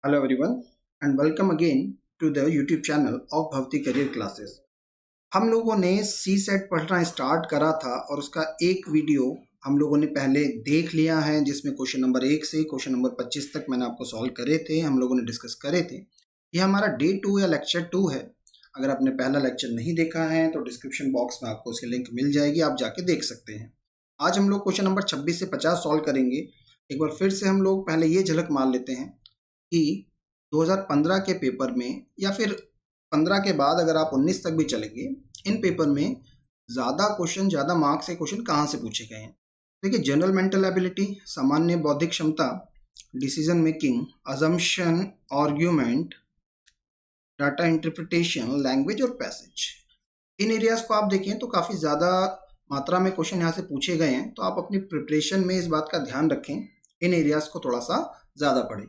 Hello everyone and welcome again to the YouTube channel of भवती career classes. हम लोगों ने सी सेट पढ़ना स्टार्ट करा था और उसका एक वीडियो हम लोगों ने पहले देख लिया है जिसमें क्वेश्चन नंबर 1 से क्वेश्चन नंबर 25 तक मैंने आपको सॉल्व करे थे, हम लोगों ने डिस्कस करे थे। ये हमारा डे 2 या लेक्चर 2 है। अगर आपने पहला लेक्चर नहीं देखा है तो डिस्क्रिप्शन बॉक्स में आपको उसकी लिंक मिल जाएगी, आप जाके देख सकते हैं। आज हम लोग क्वेश्चन नंबर 26 से 50 सॉल्व करेंगे। एक बार फिर से हम लोग पहले ये झलक मार लेते हैं कि 2015 के पेपर में या फिर 15 के बाद अगर आप 19 तक भी चलेंगे, इन पेपर में ज़्यादा क्वेश्चन, ज़्यादा मार्क्स के क्वेश्चन कहाँ से पूछे गए हैं। देखिए, जनरल मेंटल एबिलिटी, सामान्य बौद्धिक क्षमता, decision making, assumption, argument, data interpretation, language और पैसेज, इन एरियाज को आप देखें तो काफ़ी ज़्यादा मात्रा में क्वेश्चन यहाँ से पूछे गए हैं। तो आप अपनी प्रिपरेशन में इस बात का ध्यान रखें, इन एरियाज को थोड़ा सा ज़्यादा पढ़ें।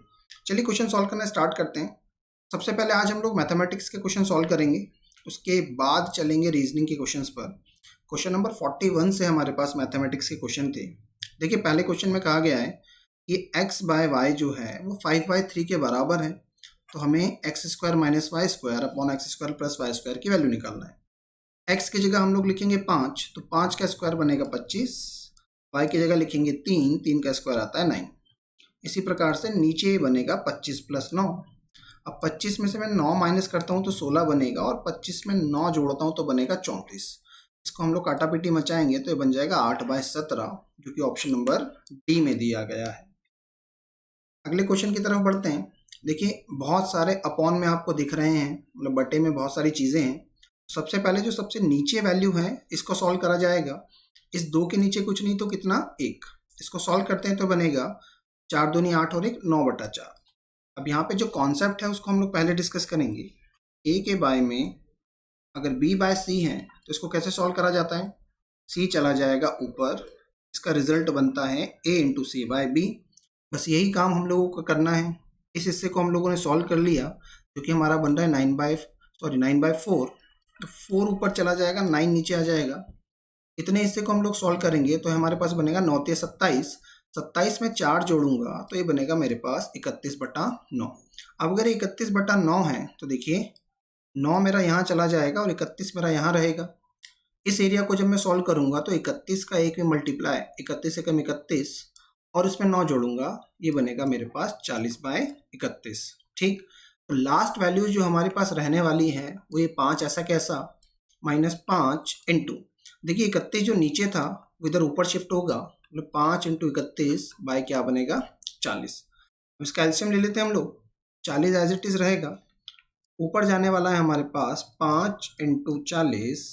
चलिए क्वेश्चन सॉल्व करना स्टार्ट करते हैं। सबसे पहले आज हम लोग मैथमेटिक्स के क्वेश्चन सॉल्व करेंगे, उसके बाद चलेंगे रीजनिंग के क्वेश्चंस पर। क्वेश्चन नंबर 41 से हमारे पास मैथमेटिक्स के क्वेश्चन थे। देखिए, पहले क्वेश्चन में कहा गया है कि x बाय वाई जो है वो 5/3 के बराबर है, तो हमें X square minus Y square upon X square plus Y square की वैल्यू निकालना है। x की जगह हम लोग लिखेंगे 5, तो 5 का स्क्वायर बनेगा 25। y की जगह लिखेंगे 3, 3 का स्क्वायर आता है 9। इसी प्रकार से नीचे बनेगा 25 प्लस 9। अब 25 में से मैं 9 माइनस करता हूँ तो 16 बनेगा, और 25 में 9 जोड़ता हूँ तो बनेगा 34। इसको हम लोग काटा पीटी मचाएंगे तो ये बन जाएगा 8/17, जो कि ऑप्शन नंबर डी में दिया गया है। अगले क्वेश्चन की तरफ बढ़ते हैं। देखिए, बहुत सारे अपॉन में आपको दिख रहे हैं, मतलब बटे में बहुत सारी चीज़ें हैं। सबसे पहले जो सबसे नीचे वैल्यू है इसको सॉल्व करा जाएगा। इस 2 के नीचे कुछ नहीं तो कितना, 1। इसको सॉल्व करते हैं तो बनेगा 4 दूनी 8 और 1 9/4। अब यहाँ पे जो कॉन्सेप्ट है उसको हम लोग पहले डिस्कस करेंगे। ए के बाय में अगर बी बाय सी है तो इसको कैसे सॉल्व करा जाता है। सी चला जाएगा ऊपर, इसका रिजल्ट बनता है ए इंटू सी बाय बी। बस यही काम हम लोगों को करना है। इस हिस्से को हम लोगों ने सॉल्व कर लिया, जो कि हमारा बन रहा है 9/4। तो 4 ऊपर चला जाएगा, 9 नीचे आ जाएगा। इतने हिस्से को हम लोग सॉल्व करेंगे तो हमारे पास बनेगा 9×3 = 27। 27 में 4 जोड़ूंगा तो ये बनेगा मेरे पास 31/9। अब अगर 31/9 है तो देखिए 9 मेरा यहाँ चला जाएगा और 31 मेरा यहाँ रहेगा। इस एरिया को जब मैं सॉल्व करूंगा तो 31 का 1 में मल्टीप्लाई, 31 एकम 31, और इसमें 9 जोड़ूंगा, ये बनेगा मेरे पास 40/31। ठीक, तो लास्ट वैल्यू जो हमारे पास रहने वाली है वो ये 5, ऐसा कैसा, -5 इंटू, देखिए 31 जो नीचे था वो इधर ऊपर शिफ्ट होगा, मतलब 5 इंटू 31 बाय क्या बनेगा 40। अब इसका एलसीएम ले लेते हैं हम लोग, 40 एज इट इज रहेगा। ऊपर जाने वाला है हमारे पास 5 इंटू 40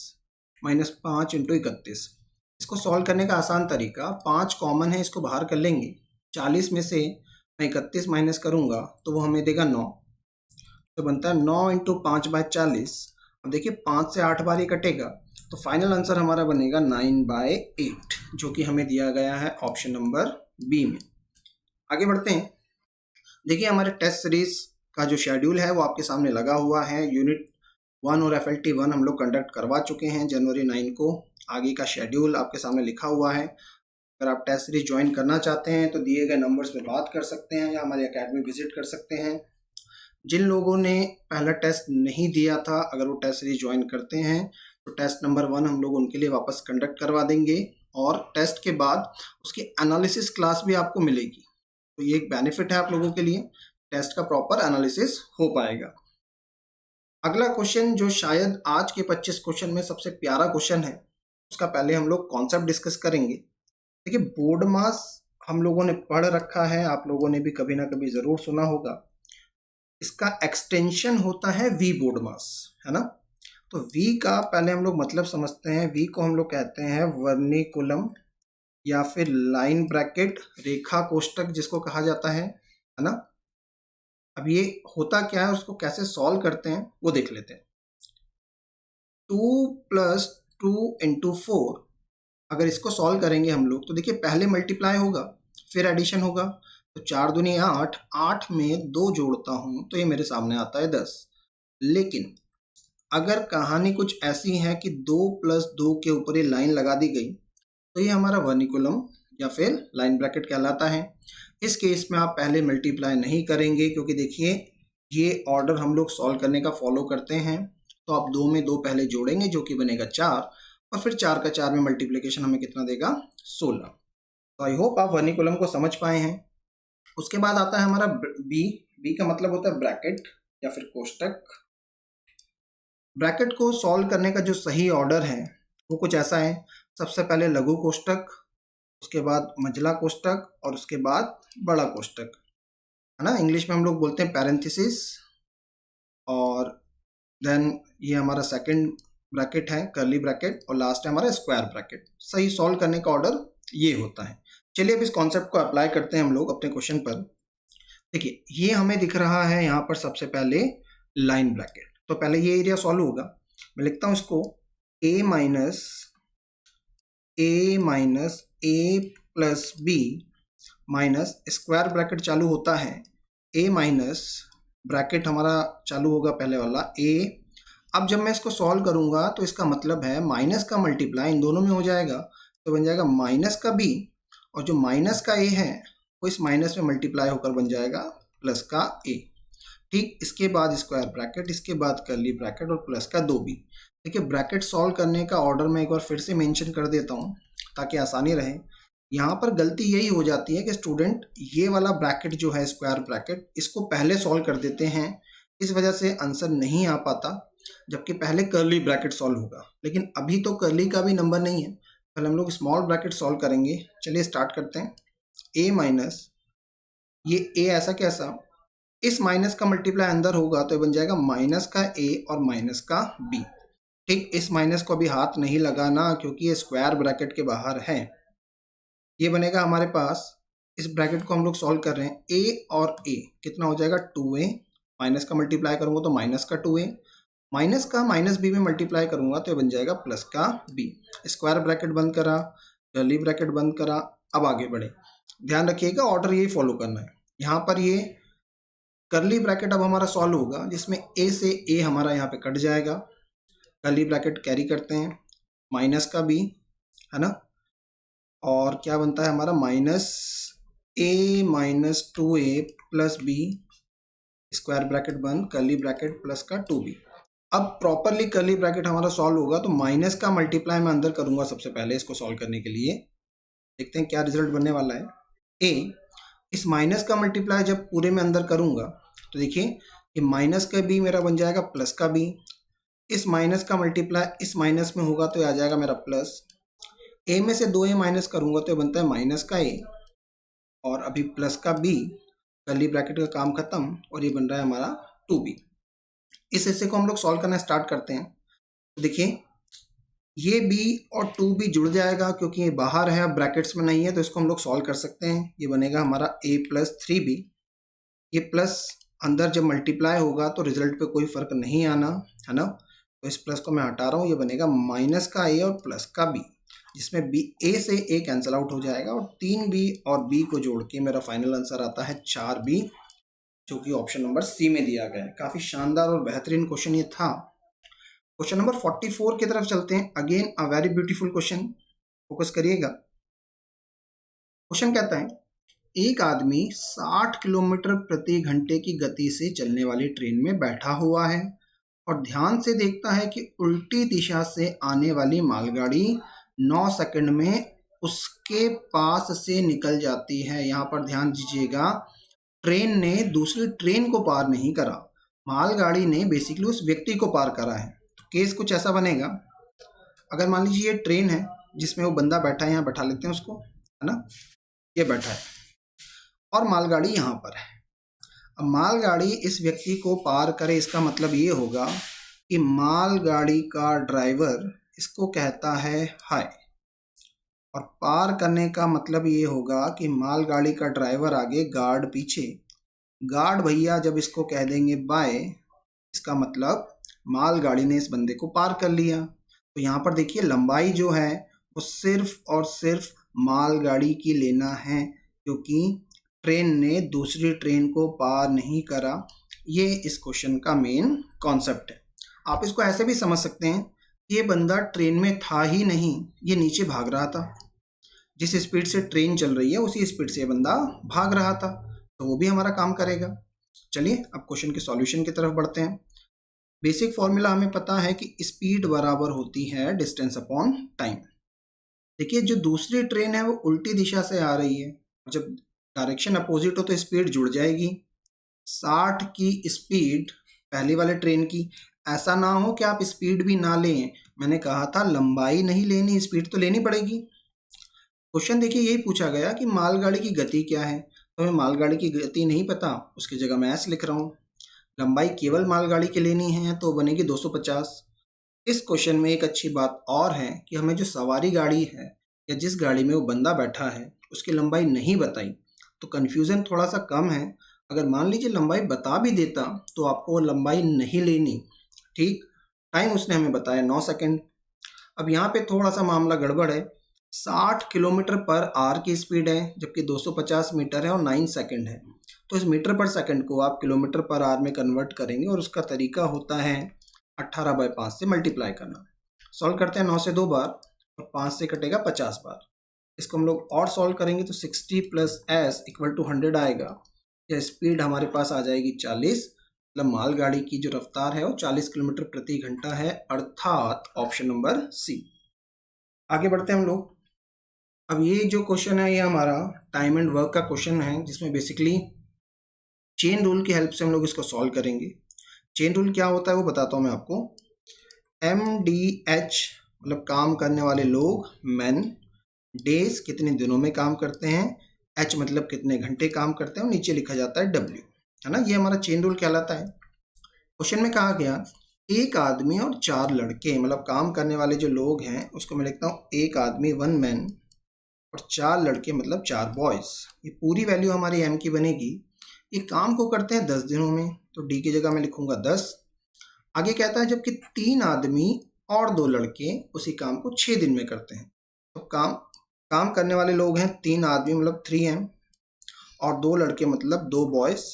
माइनस 5 इंटू 31। इसको सॉल्व करने का आसान तरीका, 5 कॉमन है, इसको बाहर कर लेंगे। 40 में से मैं 31 माइनस करूंगा तो वो हमें देगा 9, तो बनता है 9 इंटू 5/40। अब देखिए 5 से 8 बार ये कटेगा, तो फाइनल आंसर हमारा बनेगा 9/8, जो कि हमें दिया गया है ऑप्शन नंबर बी में। आगे बढ़ते हैं। देखिए, हमारे टेस्ट सीरीज का जो शेड्यूल है वो आपके सामने लगा हुआ है। यूनिट 1 और FLT 1 हम लोग कंडक्ट करवा चुके हैं जनवरी 9 को। आगे का शेड्यूल आपके सामने लिखा हुआ है। अगर आप टेस्ट सीरीज ज्वाइन करना चाहते हैं तो दिए गए नंबर्स पे बात कर सकते हैं या हमारी अकेडमी विजिट कर सकते हैं। जिन लोगों ने पहला टेस्ट नहीं दिया था, अगर वो टेस्ट सीरीज ज्वाइन करते हैं तो टेस्ट नंबर 1 हम लोग उनके लिए वापस कंडक्ट करवा देंगे, और टेस्ट के बाद उसकी एनालिसिस क्लास भी आपको मिलेगी। तो ये एक बेनिफिट है आप लोगों के लिए, टेस्ट का प्रॉपर एनालिसिस हो पाएगा। अगला क्वेश्चन जो शायद आज के 25 क्वेश्चन में सबसे प्यारा क्वेश्चन है, उसका पहले हम लोग कॉन्सेप्ट डिस्कस करेंगे। देखिए, बोर्ड मास हम लोगों ने पढ़ रखा है, आप लोगों ने भी कभी ना कभी ज़रूर सुना होगा। इसका एक्सटेंशन होता है वी बोर्ड मास, है ना। तो वी का पहले हम लोग मतलब समझते हैं। वी को हम लोग कहते हैं वर्निकुलम या फिर लाइन ब्रैकेट, रेखा कोष्ठक जिसको कहा जाता है ना। अब ये होता क्या है, उसको कैसे सॉल्व करते हैं वो देख लेते हैं। 2 + 2 × 4, अगर इसको सॉल्व करेंगे हम लोग तो देखिए पहले मल्टीप्लाई होगा फिर एडिशन होगा। तो 4 दूनी 8, 8 में 2 जोड़ता हूँ तो ये मेरे सामने आता है 10। लेकिन अगर कहानी कुछ ऐसी है कि 2 + 2 के ऊपर ये लाइन लगा दी गई तो ये हमारा वर्निकुलम या फिर लाइन ब्रैकेट कहलाता है। इस केस में आप पहले मल्टीप्लाई नहीं करेंगे, क्योंकि देखिए ये ऑर्डर हम लोग सॉल्व करने का फॉलो करते हैं। तो आप 2 में 2 पहले जोड़ेंगे जो कि बनेगा 4, और फिर 4 का 4 में मल्टीप्लिकेशन हमें कितना देगा 16। तो आई होप आप वर्निकुलम को समझ पाए हैं। उसके बाद आता है हमारा बी का मतलब होता है ब्रैकेट या फिर कोष्टक। ब्रैकेट को सॉल्व करने का जो सही ऑर्डर है वो कुछ ऐसा है, सबसे पहले लघु कोष्टक, उसके बाद मझला कोष्टक, और उसके बाद बड़ा कोष्टक, है ना। इंग्लिश में हम लोग बोलते हैं पैरेंथेसिस, और देन ये हमारा सेकंड ब्रैकेट है कर्ली ब्रैकेट, और लास्ट है हमारा स्क्वायर ब्रैकेट। सही सॉल्व करने का ऑर्डर ये होता है। चलिए अब इस कॉन्सेप्ट को अप्लाई करते हैं हम लोग अपने क्वेश्चन पर। देखिए ये हमें दिख रहा है यहाँ पर सबसे पहले लाइन ब्रैकेट, तो पहले ये एरिया सॉल्व होगा। मैं लिखता हूँ इसको a minus A plus B minus square bracket चालू होता है a माइनस ब्रैकेट हमारा चालू होगा पहले वाला a। अब जब मैं इसको सॉल्व करूंगा तो इसका मतलब है माइनस का मल्टीप्लाई इन दोनों में हो जाएगा, तो बन जाएगा माइनस का b, और जो माइनस का a है वो इस माइनस में मल्टीप्लाई होकर बन जाएगा प्लस का a। ठीक, इसके बाद स्क्वायर ब्रैकेट, इसके बाद कर्ली ब्रैकेट और प्लस का 2b। देखिए ब्रैकेट सॉल्व करने का ऑर्डर मैं एक बार फिर से मेंशन कर देता हूँ ताकि आसानी रहे। यहाँ पर गलती यही हो जाती है कि स्टूडेंट ये वाला ब्रैकेट जो है स्क्वायर ब्रैकेट, इसको पहले सॉल्व कर देते हैं, इस वजह से आंसर नहीं आ पाता, जबकि पहले कर्ली ब्रैकेट सॉल्व होगा। लेकिन अभी तो कर्ली का भी नंबर नहीं है, पहले हम लोग स्मॉल ब्रैकेट सॉल्व करेंगे। चलिए स्टार्ट करते हैं। a माइनस ये a ऐसा कैसा, इस माइनस का मल्टीप्लाई अंदर होगा तो बन जाएगा माइनस का a और माइनस का b। ठीक, इस माइनस को अभी हाथ नहीं लगाना क्योंकि ये स्क्वायर ब्रैकेट के बाहर है। ये बनेगा हमारे पास, इस ब्रैकेट को हम लोग सॉल्व कर रहे हैं, a और a कितना हो जाएगा 2a, माइनस का मल्टीप्लाई करूंगा तो माइनस का 2a, माइनस का माइनस b में मल्टीप्लाई करूंगा तो बन जाएगा प्लस का b। स्क्वायर ब्रैकेट बंद करा, कर्ली ब्रैकेट बंद करा। अब आगे बढ़े, ध्यान रखिएगा ऑर्डर यही फॉलो करना है। यहाँ पर ये कर्ली ब्रैकेट अब हमारा सॉल्व होगा जिसमें a से a हमारा यहाँ पे कट जाएगा, कर्ली ब्रैकेट कैरी करते हैं, माइनस का b, है ना, और क्या बनता है हमारा minus a minus 2a plus b, square bracket बंद, कर्ली ब्रैकेट प्लस का 2b। अब प्रॉपरली कर्ली ब्रैकेट हमारा सॉल्व होगा तो माइनस का मल्टीप्लाई मैं अंदर करूंगा सबसे पहले इसको सॉल्व करने के लिए। देखते हैं क्या रिजल्ट बनने वाला है। a, इस माइनस का मल्टीप्लाई जब पूरे में अंदर करूंगा तो देखिए ये माइनस का b मेरा बन जाएगा प्लस का b, इस माइनस का मल्टीप्लाई इस माइनस में होगा तो आ जाएगा मेरा प्लस, a में से 2a माइनस करूंगा तो बनता है माइनस का a, और अभी प्लस का b, कर्ली ब्रैकेट का काम खत्म, और ये बन रहा है हमारा 2b। इस हिस्से को हम लोग सॉल्व करना स्टार्ट करते हैं। तो देखिए ये b और 2b जुड़ जाएगा क्योंकि ये बाहर है, अब ब्रैकेट्स में नहीं है, तो इसको हम लोग सॉल्व कर सकते हैं। ये बनेगा हमारा a प्लस 3b, ये प्लस अंदर जब मल्टीप्लाई होगा तो रिजल्ट पे कोई फर्क नहीं आना, है ना, तो इस प्लस को मैं हटा रहा हूँ। ये बनेगा माइनस का a और प्लस का b, जिसमें b a से a कैंसिल आउट हो जाएगा, और 3b और b को जोड़ के मेरा फाइनल आंसर आता है 4b, जो कि ऑप्शन नंबर सी में दिया गया है। काफी शानदार और बेहतरीन क्वेश्चन ये था। क्वेश्चन नंबर 44 की तरफ चलते हैं। Again a very beautiful question, focus करिएगा। क्वेश्चन कहता है एक आदमी 60 किलोमीटर प्रति घंटे की गति से चलने वाली ट्रेन में बैठा हुआ है और ध्यान से देखता है कि उल्टी दिशा से आने वाली मालगाड़ी 9 सेकंड में उसके पास से निकल जाती है। यहाँ पर ध्यान दीजिएगा, ट्रेन ने दूसरी ट्रेन को पार नहीं करा, मालगाड़ी ने बेसिकली उस व्यक्ति को पार करा है। तो केस कुछ ऐसा बनेगा, अगर मान लीजिए ये ट्रेन है जिसमें वो बंदा बैठा है, यहाँ बैठा लेते हैं उसको, है ना, ये बैठा है और मालगाड़ी यहाँ पर है। अब मालगाड़ी इस व्यक्ति को पार करे, इसका मतलब ये होगा कि मालगाड़ी का ड्राइवर इसको कहता है हाय, और पार करने का मतलब ये होगा कि मालगाड़ी का ड्राइवर आगे, गार्ड पीछे। गार्ड भैया जब इसको कह देंगे बाय, इसका मतलब मालगाड़ी ने इस बंदे को पार कर लिया। तो यहाँ पर देखिए लंबाई जो है वो सिर्फ और सिर्फ मालगाड़ी की लेना है, क्योंकि ट्रेन ने दूसरी ट्रेन को पार नहीं करा। ये इस क्वेश्चन का मेन कॉन्सेप्ट है। आप इसको ऐसे भी समझ सकते हैं, ये बंदा ट्रेन में था ही नहीं, ये नीचे भाग रहा था। जिस स्पीड से ट्रेन चल रही है उसी स्पीड से ये बंदा भाग रहा था, तो वो भी हमारा काम करेगा। चलिए अब क्वेश्चन के सॉल्यूशन की तरफ बढ़ते हैं। बेसिक फॉर्मूला हमें पता है कि स्पीड बराबर होती है डिस्टेंस अपॉन टाइम। देखिए जो दूसरी ट्रेन है वो उल्टी दिशा से आ रही है, जब डायरेक्शन अपोजिट हो तो स्पीड जुड़ जाएगी। 60 की स्पीड पहले वाले ट्रेन की, ऐसा ना हो कि आप स्पीड भी ना लें, मैंने कहा था लंबाई नहीं लेनी, स्पीड तो लेनी पड़ेगी। क्वेश्चन देखिए यही पूछा गया कि मालगाड़ी की गति क्या है, तो हमें मालगाड़ी की गति नहीं पता, उसकी जगह मैं एस लिख रहा हूँ। लंबाई केवल मालगाड़ी की लेनी है तो बनेगी 250। इस क्वेश्चन में एक अच्छी बात और है कि हमें जो सवारी गाड़ी है या जिस गाड़ी में वो बंदा बैठा है उसकी लंबाई नहीं बताई, तो कन्फ्यूज़न थोड़ा सा कम है। अगर मान लीजिए लंबाई बता भी देता तो आपको वो लंबाई नहीं लेनी। ठीक, टाइम उसने हमें बताया 9 सेकंड। अब यहाँ पे थोड़ा सा मामला गड़बड़ है। 60 किलोमीटर पर आवर की स्पीड है जबकि 250 मीटर है और 9 सेकंड है, तो इस मीटर पर सेकंड को आप किलोमीटर पर आवर में कन्वर्ट करेंगे और उसका तरीका होता है 18/5 से मल्टीप्लाई करना। सॉल्व करते हैं 9 से 2 बार और 5 से कटेगा 50 बार। इसको हम लोग और सॉल्व करेंगे तो 60 प्लस एस इक्वल टू 100 आएगा। यह स्पीड हमारे पास आ जाएगी 40, मतलब मालगाड़ी की जो रफ्तार है वो 40 किलोमीटर प्रति घंटा है, अर्थात ऑप्शन नंबर सी। आगे बढ़ते हैं हम लोग। अब ये जो क्वेश्चन है ये हमारा टाइम एंड वर्क का क्वेश्चन है, जिसमें बेसिकली चेन रूल की हेल्प से हम लोग इसको सॉल्व करेंगे। चेन रूल क्या होता है वो बताता हूँ मैं आपको। MDH मतलब काम करने वाले लोग, मैन, डेज कितने दिनों में काम करते हैं, H मतलब कितने घंटे काम करते हैं और नीचे लिखा जाता है W, है ना। ये हमारा चेन रूल कहलाता है। क्वेश्चन में कहा गया एक आदमी और 4 लड़के, मतलब काम करने वाले जो लोग हैं उसको मैं लिखता हूँ एक आदमी 1 मैन और 4 लड़के मतलब 4 बॉयज़। ये पूरी वैल्यू हमारी M की बनेगी। ये काम को करते हैं 10 दिनों में, तो D की जगह मैं लिखूंगा 10। आगे कहता है जबकि 3 आदमी और 2 लड़के उसी काम को 6 दिन में करते हैं। तो काम करने वाले लोग हैं 3 आदमी मतलब 3M और 2 लड़के मतलब 2 बॉयज़।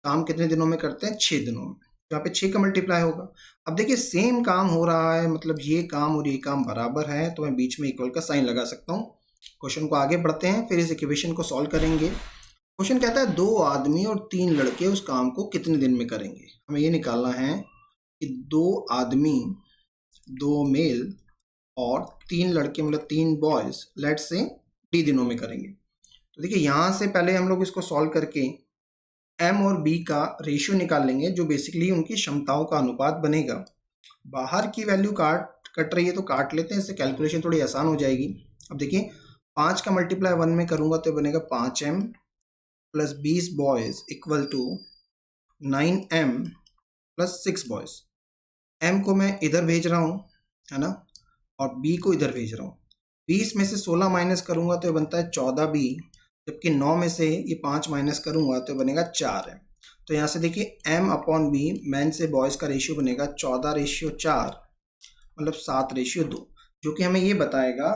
काम कितने दिनों में करते हैं, 6 दिनों में। यहाँ पे 6 का मल्टीप्लाई होगा। अब देखिए सेम काम हो रहा है, मतलब ये काम और ये काम बराबर है, तो मैं बीच में इक्वल का साइन लगा सकता हूँ। क्वेश्चन को आगे बढ़ते हैं, फिर इस इक्वेशन को सॉल्व करेंगे। क्वेश्चन कहता है 2 आदमी और 3 लड़के उस काम को कितने दिन में करेंगे। हमें ये निकालना है कि 2 आदमी, 2 मेल और 3 लड़के मतलब 3 बॉयज़ लेट से D दिनों में करेंगे। तो देखिए यहाँ से पहले हम लोग इसको सॉल्व करके M और B का रेशियो निकाल लेंगे, जो बेसिकली उनकी क्षमताओं का अनुपात बनेगा। बाहर की वैल्यू कट रही है तो काट लेते हैं, इससे कैलकुलेशन थोड़ी आसान हो जाएगी। अब देखिए 5 का मल्टीप्लाई 1 में करूँगा तो बनेगा 5M plus 20 boys equal to 9M plus 6 boys. M को मैं इधर भेज रहा हूँ, है ना, और B को इधर भेज रहा हूँ। 20 में से 16 माइनस करूँगा तो बनता है 14B, जबकि 9 में से ये 5 माइनस करूँगा तो बनेगा 4 है। तो यहाँ से देखिए M अपॉन B, मैन से बॉयज़ का रेशियो बनेगा 14/4, मतलब 7/2, जो कि हमें ये बताएगा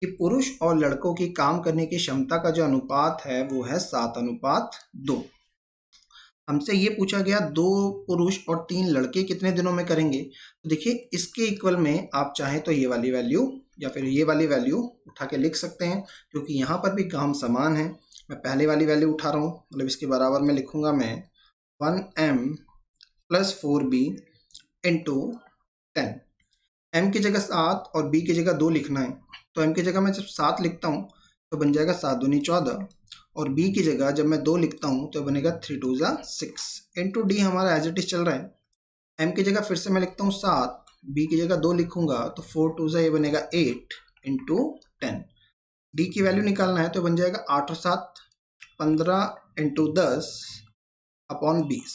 कि पुरुष और लड़कों की काम करने की क्षमता का जो अनुपात है वो है 7:2। हमसे ये पूछा गया 2 पुरुष और 3 लड़के कितने दिनों में करेंगे। तो देखिए इसके इक्वल में आप चाहें तो ये वाली वैल्यू या फिर ये वाली वैल्यू उठा के लिख सकते हैं, क्योंकि यहाँ पर भी काम समान है। मैं पहले वाली वैल्यू उठा रहा हूँ, मतलब इसके बराबर में लिखूंगा मैं 1M plus 4B into 10। M की जगह 7 और B की जगह 2 लिखना है, तो M की जगह मैं जब 7 लिखता हूँ तो बन जाएगा 7 दूनी 14, और B की जगह जब मैं 2 लिखता हूँ तो बनेगा 3 2 6 इंटू D हमारा एज इट इज चल रहा है। M की जगह फिर से मैं लिखता हूँ 7, B की जगह 2 लिखूंगा तो 4 2 ये बनेगा 8 इंटू 10। D की वैल्यू निकालना है तो बन जाएगा 8 और 7 15 इंटू 10 अपॉन 20,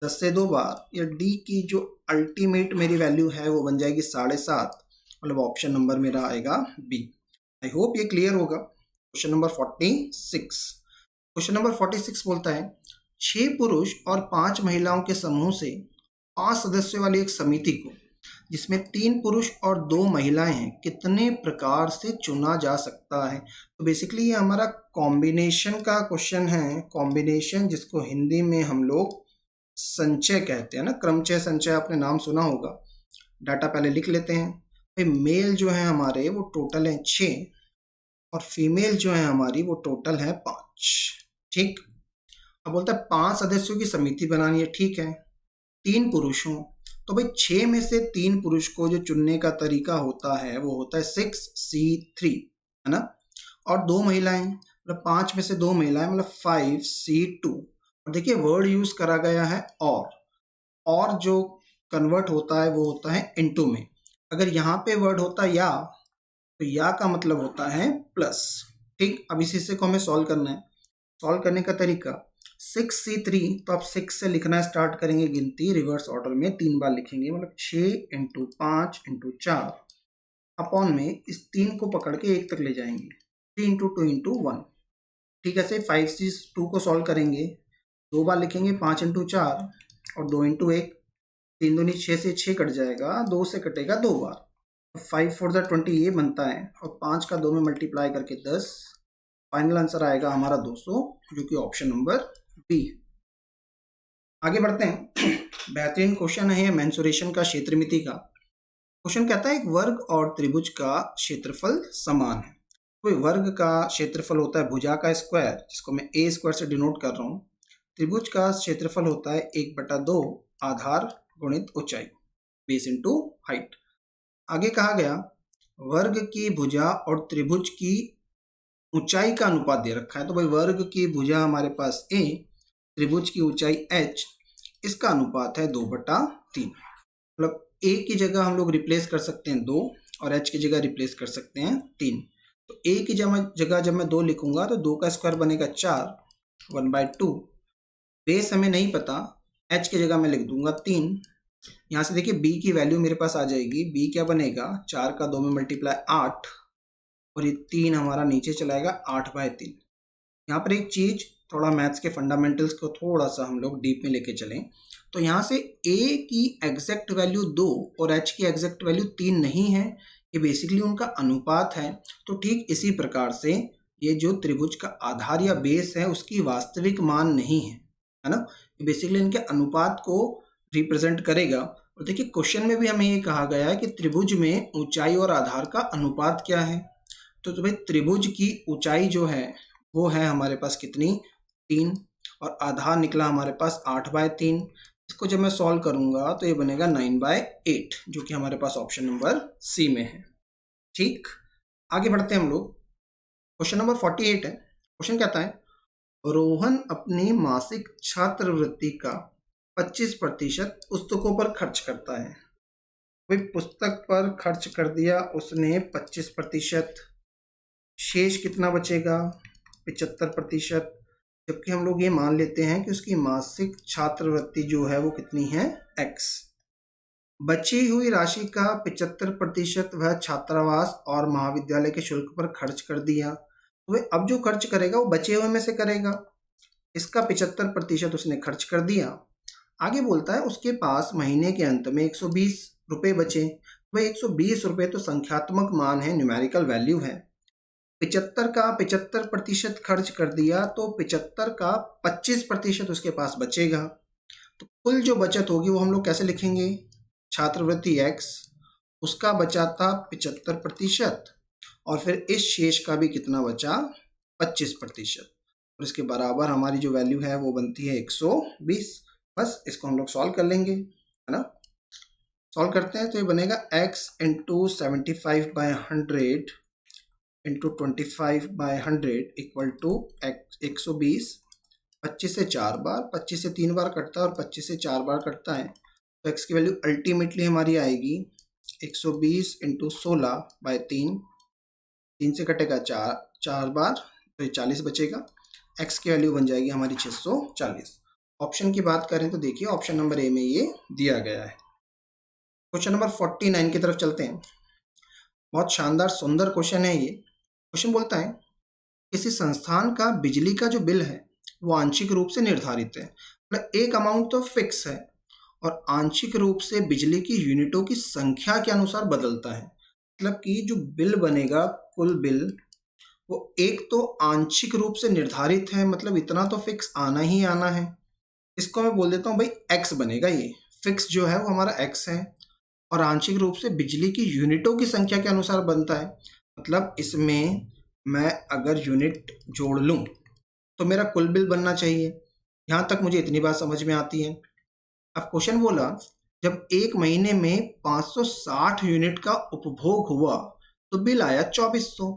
10 से 2 बार। या D की जो अल्टीमेट मेरी वैल्यू है वो बन जाएगी 7.5, मतलब ऑप्शन नंबर मेरा आएगा B। आई होप ये क्लियर होगा। Question number 46। क्वेश्चन नंबर 46 बोलता है 6 पुरुष और 5 महिलाओं के समूह से 5 सदस्यों वाली एक समिति को, जिसमें 3 पुरुष और 2 महिलाएं हैं, कितने प्रकार से चुना जा सकता है। तो बेसिकली ये हमारा कॉम्बिनेशन का क्वेश्चन है। कॉम्बिनेशन जिसको हिंदी में हम लोग संचय कहते हैं ना, क्रमचय संचय आपने नाम सुना होगा। डाटा पहले लिख लेते हैं। भाई मेल जो है हमारे वो टोटल है 6 और फीमेल जो है हमारी वो टोटल है 5। ठीक। अब बोलता है 5 सदस्यों की समिति बनानी है। ठीक है, 3 पुरुष हों तो भाई 6 में से 3 पुरुष को जो चुनने का तरीका होता है वो होता है 6C3, है ना। और 2 महिलाएं, मतलब 5 में से 2 महिलाएं, मतलब 5C2। और देखिए वर्ड यूज करा गया है और जो कन्वर्ट होता है वो होता है इनटू में। अगर यहाँ पे वर्ड होता या तो या का मतलब होता है प्लस। ठीक। अब इसी से को हमें सॉल्व करना है। सॉल्व करने का तरीका 6C3, तो आप 6 से लिखना स्टार्ट करेंगे, गिनती रिवर्स ऑर्डर में 3 बार लिखेंगे, मतलब 6 × 5 × 4 अपॉन में इस 3 को पकड़ के 1 तक ले जाएंगे, 3 × 2 × 1। ठीक है, से 5C2 को सॉल्व करेंगे, 2 बार लिखेंगे, 5 × 4 और 2 × 1, 3 दूनी 6 से 6 कट जाएगा, 2 से कटेगा 2 बार, 5 4 20 ये बनता है, और 5 का 2 में मल्टीप्लाई करके 10। फाइनल आंसर आएगा हमारा 200, जो कि ऑप्शन नंबर बी। आगे बढ़ते हैं। बेहतरीन क्वेश्चन है मेंसुरेशन का, क्षेत्रमिति का। क्वेश्चन कहता है एक वर्ग और त्रिभुज का क्षेत्रफल समान है। कोई वर्ग का क्षेत्रफल होता है भुजा का स्क्वायर, जिसको मैं ए स्क्वायर से डिनोट कर रहा हूँ। त्रिभुज का क्षेत्रफल होता है 1/2 आधार गुणित ऊंचाई, बेस इंटू हाइट। आगे कहा गया वर्ग की भुजा और त्रिभुज की ऊंचाई का अनुपात दे रखा है। तो भाई वर्ग की भुजा हमारे पास a, त्रिभुज की ऊंचाई h, इसका अनुपात है 2/3। मतलब a की जगह हम लोग रिप्लेस कर सकते हैं 2 और h की जगह रिप्लेस कर सकते हैं 3। तो a की जगह जब मैं 2 लिखूंगा तो 2 का स्क्वायर बनेगा 4, 1/2। बेस हमें नहीं पता, h की जगह मैं लिख दूंगा 3। यहाँ से देखिए b की वैल्यू मेरे पास आ जाएगी, b क्या बनेगा, 4 का 2 में मल्टीप्लाई 8, और ये 3 हमारा नीचे चलाएगा 8/3। यहाँ पर एक चीज, थोड़ा मैथ्स के फंडामेंटल्स को थोड़ा सा हम लोग डीप में लेके चलें, तो यहाँ से a की एग्जैक्ट वैल्यू 2 और h की एग्जैक्ट वैल्यू 3 नहीं है, ये बेसिकली उनका अनुपात है। तो ठीक इसी प्रकार से ये जो त्रिभुज का आधार या बेस है उसकी वास्तविक मान नहीं है ना, ये बेसिकली इनके अनुपात को रिप्रेजेंट करेगा। और देखिए क्वेश्चन में भी हमें ये कहा गया है कि त्रिभुज में ऊंचाई और आधार का अनुपात क्या है। तो भाई त्रिभुज की ऊंचाई जो है वो है हमारे पास कितनी, 3, और आधार निकला हमारे पास 8/3। इसको जब मैं सॉल्व करूंगा तो ये बनेगा 9/8, जो कि हमारे पास ऑप्शन नंबर सी में है। ठीक। आगे बढ़ते हैं हम लोग। क्वेश्चन नंबर 48 है। क्वेश्चन कहता है रोहन अपनी मासिक छात्रवृत्ति का 25% पुस्तकों पर खर्च करता है। भाई पुस्तक पर खर्च कर दिया उसने 25%, शेष कितना बचेगा, 75%। जबकि हम लोग ये मान लेते हैं कि उसकी मासिक छात्रवृत्ति जो है वो कितनी है, x। बची हुई राशि का 75% वह छात्रावास और महाविद्यालय के शुल्क पर खर्च कर दिया। तो वह अब जो खर्च करेगा वो बचे हुए में से करेगा। इसका 75% उसने खर्च कर दिया। आगे बोलता है उसके पास महीने के अंत में 120 रुपये बचे। वह 120 रुपये तो संख्यात्मक मान है, न्यूमेरिकल वैल्यू है। 75 का 75% खर्च कर दिया तो 75 का 25% उसके पास बचेगा। तो कुल जो बचत होगी वो हम लोग कैसे लिखेंगे, छात्रवृत्ति x, उसका बचा था 75%, और फिर इस शेष का भी कितना बचा, 25%, और इसके बराबर हमारी जो वैल्यू है वो बनती है 120। बस इसको हम लोग सॉल्व कर लेंगे, है ना। सॉल्व करते हैं तो ये बनेगा x × 75/100 इंटू 25/100 इक्वल टू 120। 25 से 4 बार, 25 से 3 बार कटता है और 25 से 4 बार कटता है, तो x की वैल्यू अल्टीमेटली हमारी आएगी 120 × 16/3। 3 से कटेगा 4 बार, तो 40 बचेगा। x की वैल्यू बन जाएगी हमारी 640। ऑप्शन की बात करें तो देखिए ऑप्शन नंबर ए में ये दिया गया है। क्वेश्चन नंबर 49 की तरफ चलते हैं। बहुत शानदार सुंदर क्वेश्चन है ये। क्वेश्चन बोलता है किसी संस्थान का बिजली का जो बिल है वो आंशिक रूप से निर्धारित है, मतलब एक अमाउंट तो फिक्स है और आंशिक रूप से बिजली की यूनिटों की संख्या के अनुसार बदलता है। मतलब कि जो बिल बनेगा, कुल बिल, वो एक तो आंशिक रूप से निर्धारित है, मतलब इतना तो फिक्स आना ही आना है। इसको मैं बोल देता हूँ भाई एक्स बनेगा। ये फिक्स जो है वो हमारा एक्स है और आंशिक रूप से बिजली की यूनिटों की संख्या के अनुसार बनता है। मतलब इसमें मैं अगर यूनिट जोड़ लूँ तो मेरा कुल बिल बनना चाहिए। यहाँ तक मुझे इतनी बात समझ में आती है। अब क्वेश्चन बोला जब एक महीने में 560 यूनिट का उपभोग हुआ तो बिल आया 2400।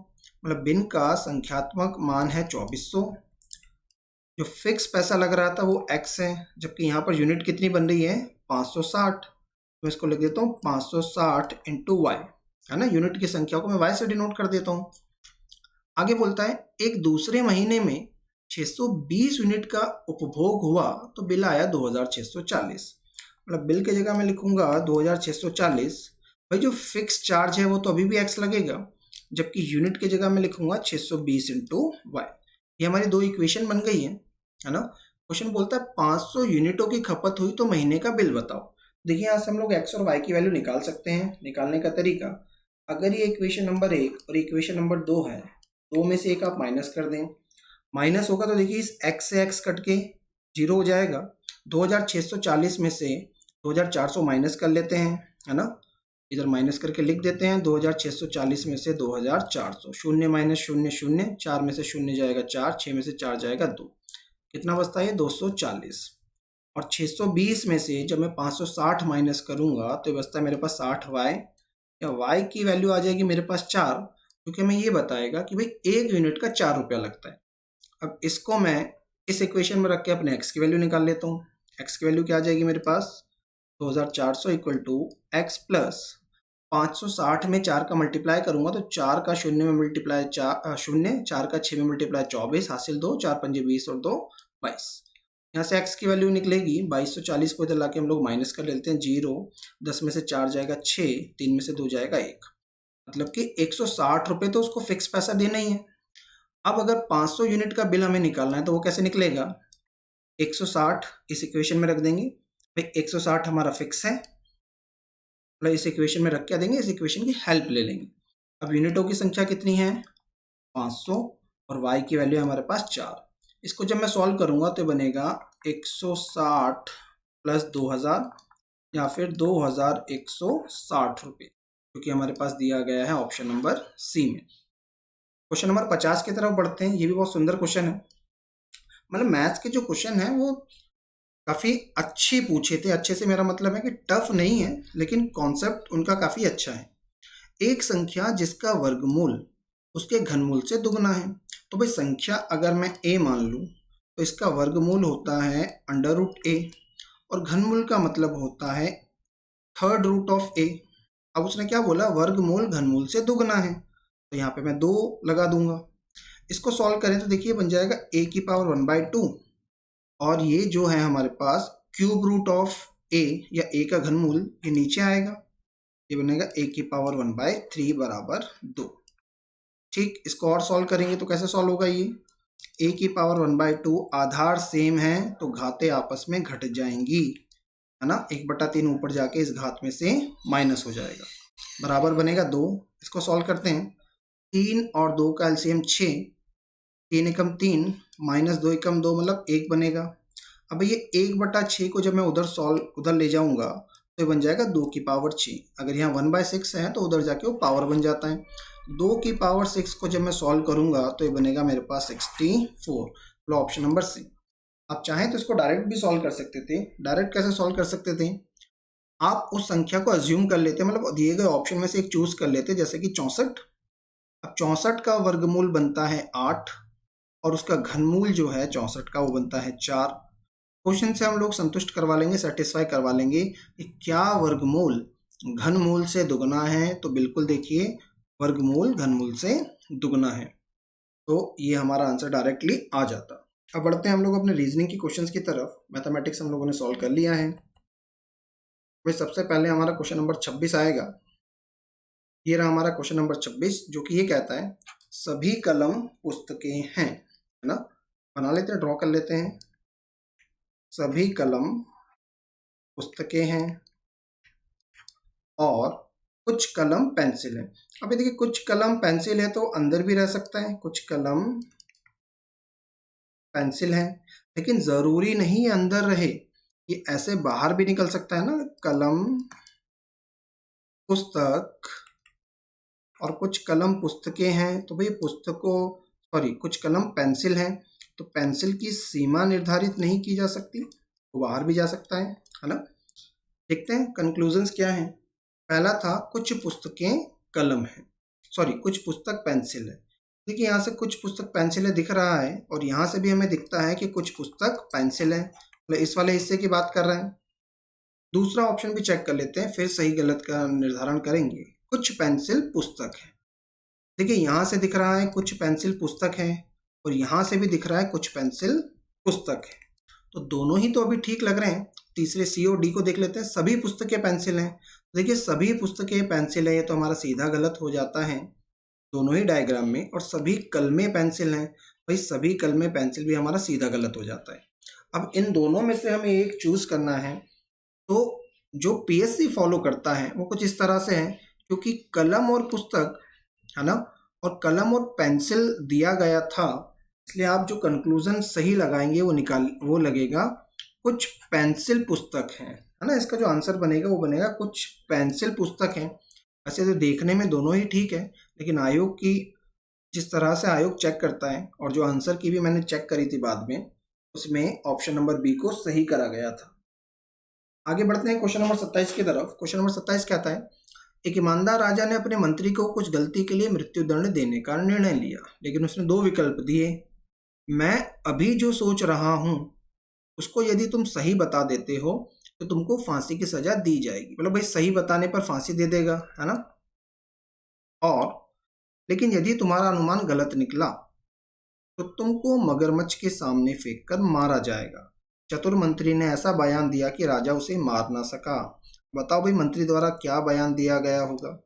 मतलब बिल का संख्यात्मक मान है 2400। जो फिक्स पैसा लग रहा था वो x है, जबकि यहाँ पर यूनिट कितनी बन रही है 560। मैं इसको लिख देता हूँ 560 इंटू वाई, है ना। यूनिट की संख्या को मैं y से डिनोट कर देता हूँ। आगे बोलता है एक दूसरे महीने में 620 यूनिट का उपभोग हुआ तो बिल आया 2640। मतलब बिल की जगह मैं लिखूंगा 2640। भाई जो फिक्स चार्ज है वो तो अभी भी x लगेगा, जबकि यूनिट की जगह मैं लिखूंगा 620 इंटू वाई। ये हमारी दो इक्वेशन बन गई है ना। क्वेश्चन बोलता है 500 यूनिटों की खपत हुई तो महीने का बिल बताओ। देखिए यहाँ से हम लोग x और y की वैल्यू निकाल सकते हैं। निकालने का तरीका, अगर ये इक्वेशन नंबर 1 और इक्वेशन नंबर 2 है, दो में से एक आप माइनस कर दें। माइनस होगा तो देखिए इस x से x कट के 0 हो जाएगा। 2640 में से 2400 माइनस कर लेते हैं, है ना। इधर माइनस करके लिख देते हैं 2640 में से 2400। शून्य माइनस शून्य शून्य, 4 में से शून्य जाएगा 4, 6 में से 4 जाएगा 2। कितना बचता है 240। और 620 में से जब मैं 560 माइनस करूंगा तो बचता है मेरे पास 60y, या y की वैल्यू आ जाएगी मेरे पास 4, क्योंकि हमें ये बताएगा कि भाई एक यूनिट का 4 रुपया लगता है। अब इसको मैं इस इक्वेशन में रख के अपने x की वैल्यू निकाल लेता हूँ। x की वैल्यू क्या आ जाएगी मेरे पास 2400 इक्वल टू x प्लस 560 में 4 का मल्टीप्लाई करूंगा तो 4 का शून्य में मल्टीप्लाई शून्य, 4 का 6 में मल्टीप्लाई 24, हासिल 2, 4 पंजे 20 और 2 22। यहाँ से x की वैल्यू निकलेगी 2240 को इधर लाके हम लोग माइनस कर लेते हैं 0। 10 में से 4 जाएगा 6, 3 में से 2 जाएगा 1। मतलब कि 160 रुपये तो उसको फिक्स पैसा देना ही है। अब अगर 500 यूनिट का बिल हमें निकालना है तो वो कैसे निकलेगा, 160 इस इक्वेशन में रख देंगे। भाई 160 हमारा फिक्स है, मतलब इस इक्वेशन में रख क्या देंगे, इस इक्वेशन की हेल्प ले लेंगे। अब यूनिटों की संख्या कितनी है 500 और y की वैल्यू है हमारे पास 4। इसको जब मैं सॉल्व करूंगा तो बनेगा 160 प्लस 2000 या फिर 2160 रुपये, क्योंकि हमारे पास दिया गया है ऑप्शन नंबर सी में। क्वेश्चन नंबर 50 की तरफ बढ़ते हैं। ये भी बहुत सुंदर क्वेश्चन है। मतलब मैथ्स के जो क्वेश्चन है वो काफ़ी अच्छे पूछे थे। अच्छे से मेरा मतलब है कि टफ नहीं है, लेकिन कॉन्सेप्ट उनका काफ़ी अच्छा है। एक संख्या जिसका वर्गमूल उसके घनमूल से दुगना है। तो भाई संख्या अगर मैं a मान लूँ तो इसका वर्गमूल होता है अंडर रूट a, और घनमूल का मतलब होता है थर्ड रूट ऑफ a। अब उसने क्या बोला, वर्गमूल घनमूल से दुगना है, तो यहाँ पे मैं 2 लगा दूंगा। इसको सॉल्व करें तो देखिए बन जाएगा a की पावर 1/2, और ये जो है हमारे पास क्यूब रूट ऑफ a या a का घनमूल ये नीचे आएगा। ये बनेगा a की पावर 1/3 बराबर 2। ठीक, इसको और सॉल्व करेंगे तो कैसे सॉल्व होगा ये, a की पावर 1/2, आधार सेम है तो घातें आपस में घट जाएंगी, है ना। 1/3 ऊपर जाके इस घात में से माइनस हो जाएगा, बराबर बनेगा 2। इसको सॉल्व करते हैं। 3 और 2 का एलसीएम 6, 3 एकम 3 माइनस 2 एकम 2 मतलब 1 बनेगा। अब ये 1/6 को जब मैं उधर ले जाऊंगा तो ये बन जाएगा 2 की पावर 6। अगर यहाँ 1/6 है तो उधर जाके वो पावर बन जाता है। 2 की पावर 6 को जब मैं सॉल्व करूंगा तो ये बनेगा मेरे पास 64। मतलब ऑप्शन नंबर सी। आप चाहें तो इसको डायरेक्ट भी सॉल्व कर सकते थे। डायरेक्ट कैसे सॉल्व कर सकते थे, आप उस संख्या को अज्यूम कर लेते, मतलब दिए गए ऑप्शन में से एक चूज कर लेते, जैसे कि 64। अब 64 का वर्गमूल बनता है 8, और उसका घनमूल जो है 64 का वो बनता है 4। क्वेश्चन से हम लोग संतुष्ट करवा लेंगे, सेटिस्फाई करवा लेंगे कि क्या वर्गमूल घनमूल से दुगना है। तो बिल्कुल देखिए वर्गमूल घनमूल से दुगना है, तो ये हमारा आंसर डायरेक्टली आ जाता। अब बढ़ते हैं हम लोग अपने रीजनिंग की क्वेश्चंस की तरफ। मैथमेटिक्स हम लोगों ने सॉल्व कर लिया है। भाई सबसे पहले हमारा क्वेश्चन नंबर 26 आएगा। ये रहा हमारा क्वेश्चन नंबर 26, जो कि ये कहता है सभी कलम पुस्तकें हैं, है ना। बना लेते हैं, ड्रॉ कर लेते हैं। सभी कलम पुस्तकें हैं और कुछ कलम पेंसिल है। अब ये देखिए कुछ कलम पेंसिल है तो अंदर भी रह सकता है, कुछ कलम पेंसिल है, लेकिन जरूरी नहीं है अंदर रहे, ये ऐसे बाहर भी निकल सकता है ना। कलम पुस्तक और कुछ कलम पुस्तकें हैं, तो भाई कुछ कलम पेंसिल हैं, तो पेंसिल की सीमा निर्धारित नहीं की जा सकती, वो बाहर भी जा सकता है ना। देखते हैं कंक्लूजन्स क्या हैं। पहला था कुछ पुस्तकें कलम है, कुछ पुस्तक पेंसिल है। देखिए यहाँ से कुछ पुस्तक पेंसिल है दिख रहा है, और यहाँ से भी हमें दिखता है कि कुछ पुस्तक पेंसिल है, मतलब इस वाले हिस्से की बात कर रहे हैं। दूसरा ऑप्शन भी चेक कर लेते हैं, फिर सही गलत का निर्धारण करेंगे। कुछ पेंसिल पुस्तक है, देखिए यहाँ से दिख रहा है कुछ पेंसिल पुस्तक है, और यहाँ से भी दिख रहा है कुछ पेंसिल पुस्तक है, तो दोनों ही तो अभी ठीक लग रहे हैं। तीसरे सी और डी को देख लेते हैं। सभी पुस्तकें पेंसिल हैं, देखिए सभी पुस्तकें पेंसिल है, ये तो हमारा सीधा गलत हो जाता है दोनों ही डायग्राम में। और सभी कलमें पेंसिल हैं, भाई सभी कलमें पेंसिल भी हमारा सीधा गलत हो जाता है। अब इन दोनों में से हमें एक चूज करना है, तो जो पीएससी फॉलो करता है वो कुछ इस तरह से है, क्योंकि कलम और पुस्तक है ना, और कलम और पेंसिल दिया गया था, इसलिए आप जो कंक्लूजन सही लगाएंगे वो लगेगा कुछ पेंसिल पुस्तक है ना। इसका जो आंसर बनेगा वो बनेगा कुछ पेंसिल पुस्तक हैं। ऐसे तो देखने में दोनों ही ठीक है, लेकिन आयोग की जिस तरह से आयोग चेक करता है, और जो आंसर की भी मैंने चेक करी थी बाद में, उसमें ऑप्शन नंबर बी को सही करा गया था। आगे बढ़ते हैं क्वेश्चन नंबर 27 की तरफ। क्वेश्चन नंबर 27 कहता है, एक ईमानदार राजा ने अपने मंत्री को कुछ गलती के लिए मृत्युदंड देने का निर्णय लिया, लेकिन उसने दो विकल्प दिए। मैं अभी जो सोच रहा हूं उसको यदि तुम सही बता देते हो तो तुमको फांसी की सजा दी जाएगी, मतलब भाई सही बताने पर फांसी दे देगा, है ना। और लेकिन यदि तुम्हारा अनुमान गलत निकला तो तुमको मगरमच्छ के सामने फेंक कर मारा जाएगा। चतुर मंत्री ने ऐसा बयान दिया कि राजा उसे मार ना सका। बताओ भाई मंत्री द्वारा क्या बयान दिया गया होगा।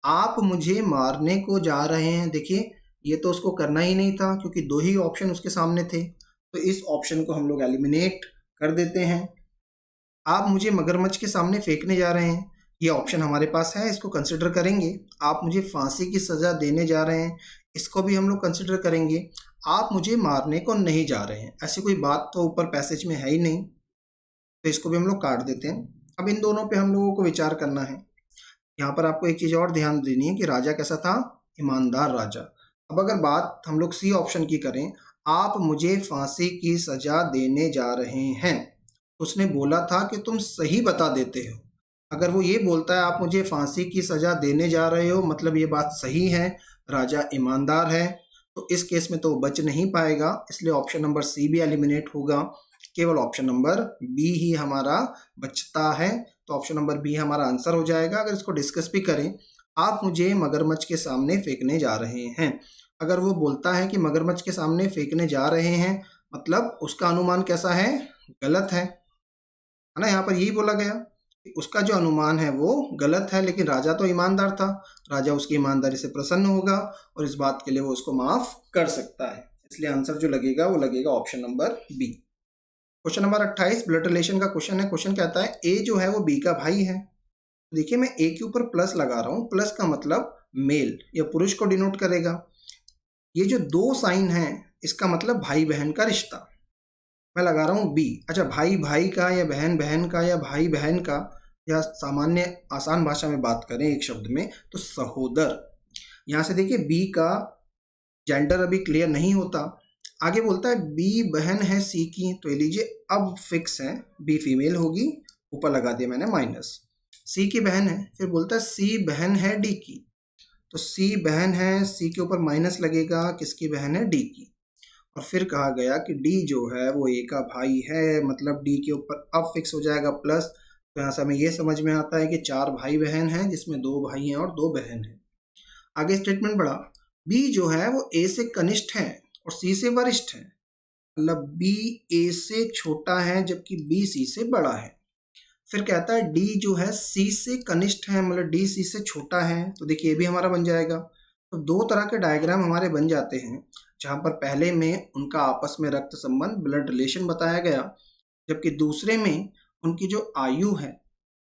आप मुझे मारने को जा रहे हैं, देखिए ये तो उसको करना ही नहीं था, क्योंकि दो ही ऑप्शन उसके सामने थे, तो इस ऑप्शन को हम लोग एलिमिनेट कर देते हैं। आप मुझे मगरमच्छ के सामने फेंकने जा रहे हैं, ये ऑप्शन हमारे पास है, इसको कंसिडर करेंगे। आप मुझे फांसी की सजा देने जा रहे हैं, इसको भी हम लोग कंसिडर करेंगे। आप मुझे मारने को नहीं जा रहे हैं, ऐसी कोई बात तो ऊपर पैसेज में है ही नहीं, तो इसको भी हम लोग काट देते हैं। अब इन दोनों पे हम लोगों को विचार करना है। यहाँ पर आपको एक चीज़ और ध्यान देनी है कि राजा कैसा था, ईमानदार राजा। अब अगर बात हम लोग सी ऑप्शन की करें, आप मुझे फांसी की सजा देने जा रहे हैं, तो उसने बोला था कि तुम सही बता देते हो। अगर वो ये बोलता है आप मुझे फांसी की सजा देने जा रहे हो, मतलब ये बात सही है, राजा ईमानदार है, तो इस केस में तो वो बच नहीं पाएगा, इसलिए ऑप्शन नंबर सी भी एलिमिनेट होगा। केवल ऑप्शन नंबर बी ही हमारा बचता है, तो ऑप्शन नंबर बी हमारा आंसर हो जाएगा। अगर इसको डिस्कस भी करें, आप मुझे मगरमच्छ के सामने फेंकने जा रहे हैं, अगर वो बोलता है कि मगरमच्छ के सामने फेंकने जा रहे हैं, मतलब उसका अनुमान कैसा है, गलत है ना। यहाँ पर यही बोला गया कि उसका जो अनुमान है वो गलत है, लेकिन राजा तो ईमानदार था, राजा उसकी ईमानदारी से प्रसन्न होगा और इस बात के लिए वो उसको माफ कर सकता है, इसलिए आंसर जो लगेगा वो लगेगा option number B. Question number 28 blood relation का क्वेश्चन है। क्वेश्चन कहता है ए जो है वो बी का भाई है। देखिए मैं ए के ऊपर प्लस लगा रहा हूँ, प्लस का मतलब मेल या पुरुष को डिनोट करेगा। ये जो दो साइन है इसका मतलब भाई बहन का रिश्ता, मैं लगा रहा हूँ बी। अच्छा, भाई भाई का या बहन बहन का या भाई बहन का, या सामान्य आसान भाषा में बात करें एक शब्द में तो सहोदर। यहाँ से देखिए बी का जेंडर अभी क्लियर नहीं होता। आगे बोलता है बी बहन है सी की, तो ये लीजिए अब फिक्स है बी फीमेल होगी, ऊपर लगा दिया मैंने माइनस। सी की बहन है, फिर बोलता है सी बहन है डी की, तो सी बहन है, सी के ऊपर माइनस लगेगा, किसकी बहन है, डी की। और फिर कहा गया कि डी जो है वो ए का भाई है, मतलब डी के ऊपर अब फिक्स हो जाएगा प्लस। तो यहाँ से हमें ये समझ में आता है कि 4 भाई बहन हैं जिसमें 2 भाई हैं और 2 बहन हैं। आगे स्टेटमेंट बढ़ा, बी जो है वो ए से कनिष्ठ है और सी से वरिष्ठ है, मतलब बी ए से छोटा है जबकि बी सी से बड़ा है। फिर कहता है डी जो है सी से कनिष्ठ है, मतलब डी सी से छोटा है, तो देखिए ये भी हमारा बन जाएगा। तो दो तरह के डायग्राम हमारे बन जाते हैं, जहाँ पर पहले में उनका आपस में रक्त संबंध ब्लड रिलेशन बताया गया, जबकि दूसरे में उनकी जो आयु है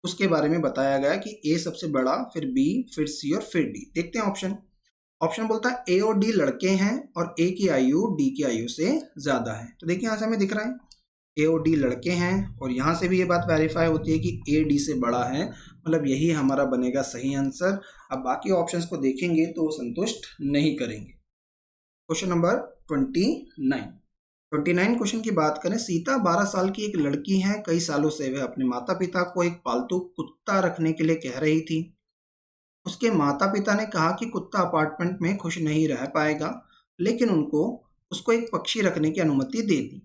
उसके बारे में बताया गया कि ए सबसे बड़ा, फिर बी, फिर सी और फिर डी। देखते हैं ऑप्शन। ऑप्शन बोलता है ए और डी लड़के हैं और ए की आयु डी की आयु से ज्यादा है। तो देखिए यहाँ से हमें दिख रहा है ए और डी लड़के हैं, और यहाँ से भी ये बात वेरीफाई होती है कि ए डी से बड़ा है, मतलब यही हमारा बनेगा सही आंसर। अब बाकी ऑप्शंस को देखेंगे तो वो संतुष्ट नहीं करेंगे। क्वेश्चन नंबर 29 क्वेश्चन की बात करें। सीता 12 साल की एक लड़की है। कई सालों से वह अपने माता पिता को एक पालतू कुत्ता रखने के लिए कह रही थी। उसके माता पिता ने कहा कि कुत्ता अपार्टमेंट में खुश नहीं रह पाएगा, लेकिन उसको एक पक्षी रखने की अनुमति दे दी।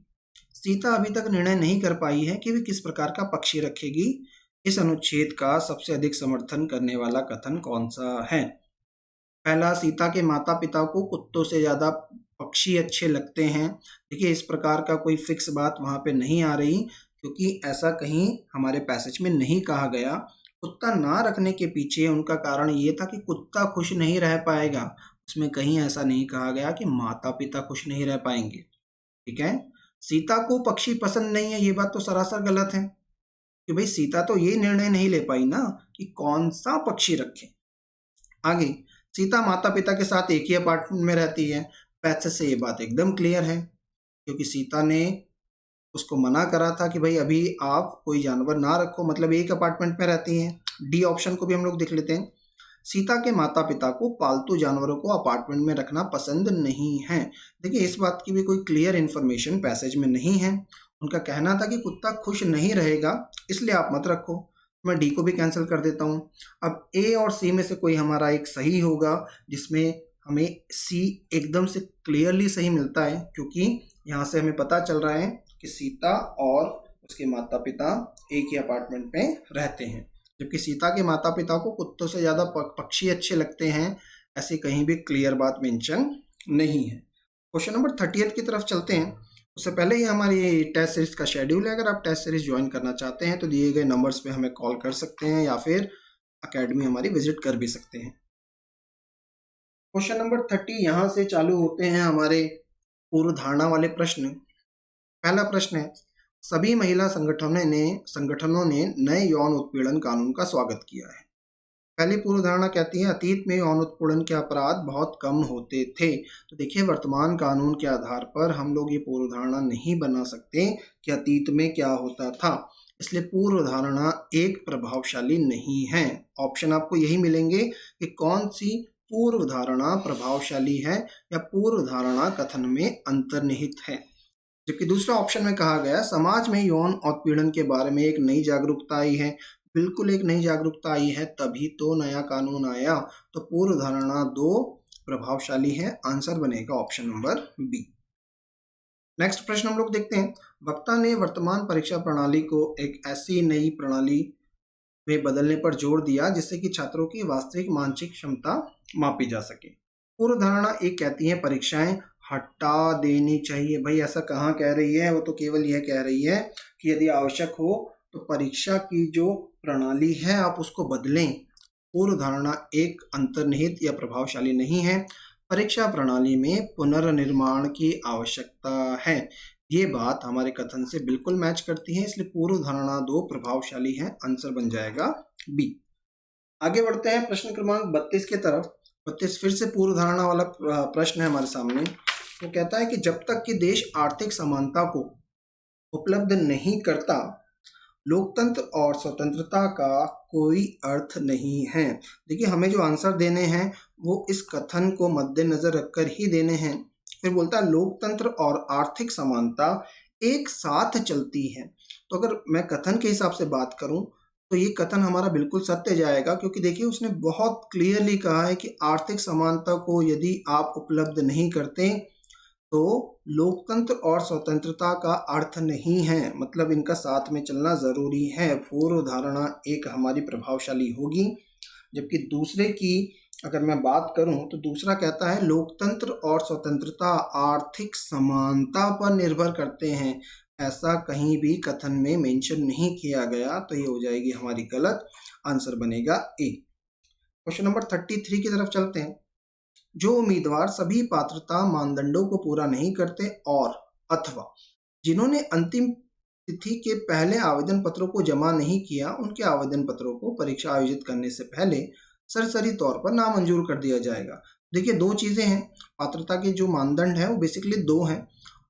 सीता अभी तक निर्णय नहीं कर पाई है कि वे किस प्रकार का पक्षी रखेगी। इस अनुच्छेद का सबसे अधिक समर्थन करने वाला कथन कौन सा है? पहला, सीता के माता पिता को कुत्तों से ज़्यादा पक्षी अच्छे लगते हैं। देखिए, इस प्रकार का कोई फिक्स बात वहाँ पे नहीं आ रही, क्योंकि ऐसा कहीं हमारे पैसेज में नहीं कहा गया। कुत्ता ना रखने के पीछे उनका कारण ये था कि कुत्ता खुश नहीं रह पाएगा। उसमें कहीं ऐसा नहीं कहा गया कि माता पिता खुश नहीं रह पाएंगे। ठीक है, सीता को पक्षी पसंद नहीं है, ये बात तो सरासर गलत है, कि भाई सीता तो ये निर्णय नहीं ले पाई ना कि कौन सा पक्षी रखें। आगे, सीता माता पिता के साथ एक ही अपार्टमेंट में रहती है। पैसेज से ये बात एकदम क्लियर है, क्योंकि सीता ने उसको मना करा था कि भाई अभी आप कोई जानवर ना रखो, मतलब एक अपार्टमेंट में रहती हैं। डी ऑप्शन को भी हम लोग देख लेते हैं। सीता के माता पिता को पालतू जानवरों को अपार्टमेंट में रखना पसंद नहीं है। देखिए, इस बात की भी कोई क्लियर इन्फॉर्मेशन पैसेज में नहीं है। उनका कहना था कि कुत्ता खुश नहीं रहेगा, इसलिए आप मत रखो। मैं डी को भी कैंसिल कर देता हूँ। अब ए और सी में से कोई हमारा एक सही होगा, जिसमें हमें सी एकदम से क्लियरली सही मिलता है, क्योंकि यहाँ से हमें पता चल रहा है कि सीता और उसके माता पिता एक ही अपार्टमेंट में रहते हैं, जबकि सीता के माता पिता को कुत्तों से ज़्यादा पक्षी अच्छे लगते हैं। ऐसी कहीं भी क्लियर बात मेंशन नहीं है। क्वेश्चन नंबर 30 की तरफ चलते हैं। उससे पहले ही हमारी टेस्ट सीरीज का शेड्यूल है। अगर आप टेस्ट सीरीज ज्वाइन करना चाहते हैं तो दिए गए नंबर्स पे हमें कॉल कर सकते हैं, या फिर अकेडमी हमारी विजिट कर भी सकते हैं। क्वेश्चन नंबर 30 यहाँ से चालू होते हैं हमारे पूर्व धारणा वाले प्रश्न। पहला प्रश्न है, सभी महिला संगठनों ने नए यौन उत्पीड़न कानून का स्वागत किया है। पहली पूर्व धारणा कहती है, अतीत में यौन उत्पीड़न के अपराध बहुत कम होते थे। तो देखिए, वर्तमान कानून के आधार पर हम लोग ये पूर्व धारणा नहीं बना सकते कि अतीत में क्या होता था, इसलिए पूर्व धारणा एक प्रभावशाली नहीं है। ऑप्शन आपको यही मिलेंगे कि कौन सी पूर्व धारणा प्रभावशाली है या पूर्व धारणा कथन में अंतर्निहित है। जबकि दूसरा ऑप्शन में कहा गया, समाज में यौन उत्पीड़न के बारे में एक नई जागरूकता आई है। बिल्कुल एक नई जागरूकता आई है, तभी तो नया कानून आया। तो पूर्व धारणा 2 प्रभावशाली है। आंसर बनेगा ऑप्शन नंबर बी। नेक्स्ट प्रश्न हम लोग देखते हैं। वक्ता ने वर्तमान परीक्षा प्रणाली को एक ऐसी नई प्रणाली में बदलने पर जोर दिया जिससे कि छात्रों की वास्तविक मानसिक क्षमता मापी जा सके। पूर्व धारणा एक कहती है परीक्षाएं हटा देनी चाहिए। भाई ऐसा कहाँ कह रही है, वो तो केवल यह कह रही है कि यदि आवश्यक हो तो परीक्षा की जो प्रणाली है आप उसको बदलें। पूर्व धारणा एक अंतर्निहित या प्रभावशाली नहीं है। परीक्षा प्रणाली में पुनर्निर्माण की आवश्यकता है। ये बात हमारे कथन से बिल्कुल मैच करती है, इसलिए पूर्व धारणा 2 प्रभावशाली है। आंसर बन जाएगा बी। आगे बढ़ते हैं प्रश्न क्रमांक 32 की तरफ। 32 फिर से पूर्व धारणा वाला प्रश्न है हमारे सामने। वो कहता है कि जब तक कि देश आर्थिक समानता को उपलब्ध नहीं करता, लोकतंत्र और स्वतंत्रता का कोई अर्थ नहीं है। देखिए, हमें जो आंसर देने हैं वो इस कथन को मद्देनजर रखकर ही देने हैं। फिर बोलता है लोकतंत्र और आर्थिक समानता एक साथ चलती है। तो अगर मैं कथन के हिसाब से बात करूं तो ये कथन हमारा बिल्कुल सत्य जाएगा, क्योंकि देखिए उसने बहुत क्लियरली कहा है कि आर्थिक समानता को यदि आप उपलब्ध नहीं करते तो लोकतंत्र और स्वतंत्रता का अर्थ नहीं है, मतलब इनका साथ में चलना जरूरी है। पूर्व धारणा एक हमारी प्रभावशाली होगी। जबकि दूसरे की अगर मैं बात करूं तो दूसरा कहता है लोकतंत्र और स्वतंत्रता आर्थिक समानता पर निर्भर करते हैं। ऐसा कहीं भी कथन में मेंशन नहीं किया गया, तो ये हो जाएगी हमारी गलत। आंसर बनेगा ए। क्वेश्चन नंबर 33 की तरफ चलते हैं। जो उम्मीदवार सभी पात्रता मानदंडों को पूरा नहीं करते और अथवा जिन्होंने अंतिम तिथि के पहले आवेदन पत्रों को जमा नहीं किया, उनके आवेदन पत्रों को परीक्षा आयोजित करने से पहले सरसरी तौर पर नामंजूर कर दिया जाएगा। देखिए, 2 चीज़ें हैं। पात्रता के जो मानदंड है वो बेसिकली 2 हैं,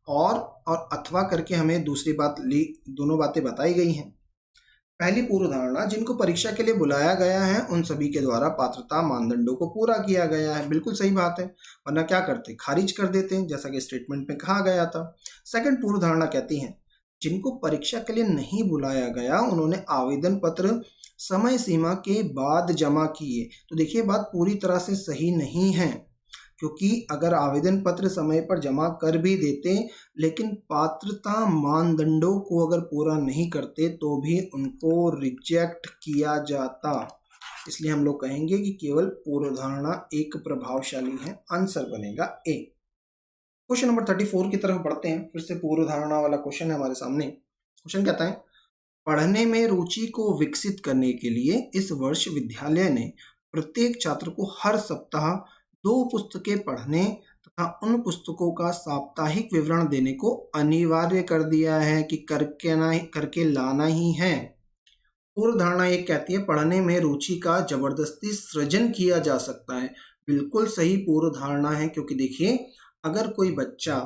और और अथवा करके हमें दूसरी बात दोनों बातें बताई गई हैं। पहली पूर्व धारणा, जिनको परीक्षा के लिए बुलाया गया है उन सभी के द्वारा पात्रता मानदंडों को पूरा किया गया है। बिल्कुल सही बात है, वरना क्या करते, खारिज कर देते हैं, जैसा कि स्टेटमेंट में कहा गया था। सेकंड पूर्व धारणा कहती है, जिनको परीक्षा के लिए नहीं बुलाया गया उन्होंने आवेदन पत्र समय सीमा के बाद जमा किए। तो देखिए, बात पूरी तरह से सही नहीं है, क्योंकि अगर आवेदन पत्र समय पर जमा कर भी देते लेकिन पात्रता मानदंडों को अगर पूरा नहीं करते तो भी उनको रिजेक्ट किया जाता। इसलिए हम लोग कहेंगे कि केवल पूर्व धारणा एक प्रभावशाली है। आंसर बनेगा ए। क्वेश्चन नंबर 34 की तरफ बढ़ते हैं। फिर से पूर्व धारणा वाला क्वेश्चन है हमारे सामने। क्वेश्चन कहता है, पढ़ने में रुचि को विकसित करने के लिए इस वर्ष विद्यालय ने प्रत्येक छात्र को हर सप्ताह 2 पुस्तकें पढ़ने तथा उन पुस्तकों का साप्ताहिक विवरण देने को अनिवार्य कर दिया है कि करके लाना ही है। पूर्व धारणा एक कहती है, पढ़ने में रुचि का जबरदस्ती सृजन किया जा सकता है। बिल्कुल सही पूर्व धारणा है, क्योंकि देखिए, अगर कोई बच्चा